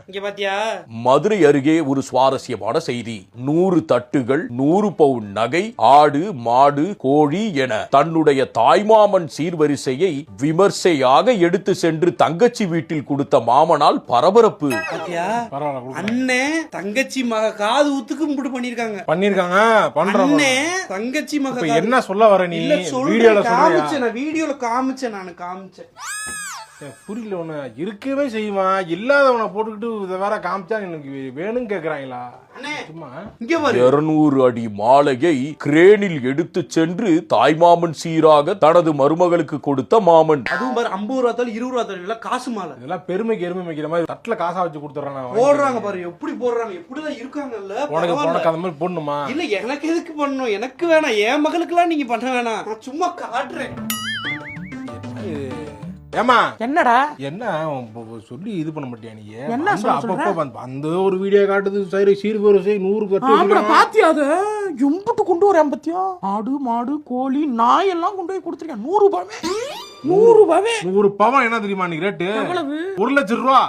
இங்க பாத்தியா? மதுரை அருகே ஒரு சுவாரஸ்யமான செய்தி. 100 தட்டுகள், 100 பவுன் நகை, ஆடு, மாடு, கோழி என தன்னுடைய தாய்மாமன் சீர்வரிசையை விமர்சையாக எடுத்து சென்று தங்கச்சி வீட்டில் கொடுத்த மாமனால் பரபரப்பு. பாத்தியா? அண்ணே தங்கச்சி மக காது ஊத்துக்கு முடி பண்ணிருக்காங்க. அண்ணே தங்கச்சி மக என்ன சொல்ல வர நீ? வீடியோல காமிச்சேன், வீடியோல காமிச்சேன், நானு காமிச்சேன். புரியல. ஒண்ணு இருக்கவே செய்வான், இல்லாதவனை போட்டுக்கிட்டு இதை வேற காமிச்சா எனக்கு வேணும் கேக்குறாங்களா? 200 அடி மாலையை கிரேனில் எடுத்து சென்று தாய்மாமன் சீராக தனது மருமகளுக்கு கொடுத்த மாமன். அதுவும் பாரு, 50 ரூபா தாள் 20 ரூபா தாள் காசு மாலை. இதெல்லாம் பெருமைக்கு எருமை வைக்கிற மாதிரி தட்டுல காசா வச்சு கொடுத்துறாங்க. போடுறாங்க பாரு, எப்படி போடுறாங்க, எப்படிதான் இருக்காங்கல்ல. உனக்கு அந்த மாதிரி போடணுமா? இல்ல, எனக்கு எதுக்கு பண்ணணும்? எனக்கு வேணாம், என் மகளுக்கு எல்லாம் நீங்க பண்ண வேணாம், நான் சும்மா காட்டுறேன். ஏமா என்னடா என்ன சொல்லி இது பண்ண மாட்டியா நீ? என்ன அப்பப்ப அந்த ஒரு வீடியோ காட்டுது, சரி சீர்வரிசை 100 கட்டு பாத்தியா? அது எம்புட்டு கொண்டு வரேன் பாத்தியா? ஆடு, மாடு, கோழி, நாய் எல்லாம் கொண்டு போய் கொடுத்துருக்கேன். 100 ரூபாவே 100 ரூபாவே 100 பவன் என்ன தெரியுமா இன்னைக்கு ரேட்டு? 1 லட்சம் ரூபா.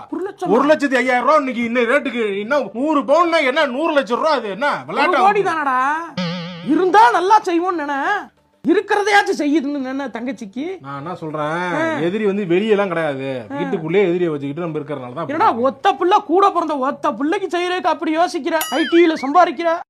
1,05,000 ரூபா இன்னைக்கு. இன்னும் ரேட்டுக்கு இன்னும் 100 பவுன் என்ன 100 லட்சம் ரூபா? அது என்ன விளையாட்டு? கோடி தானடா. இருந்தா நல்லா செய்வோம் நினை, இருக்கிறதையாச்சும் செய்யுதுன்னு தங்கச்சிக்கு. நான் என்ன சொல்றேன், எதிரி வந்து வெளியெல்லாம் கிடையாது, வீட்டுக்குள்ளே எதிரியை வச்சுக்கிட்டு நம்ம இருக்கிறனால தான். ஒத்த பிள்ளை கூட பிறந்த ஒத்த பிள்ளைக்கு செய்யறதுக்கு அப்படி யோசிக்கிற? ஐடில சம்பாதிக்கிற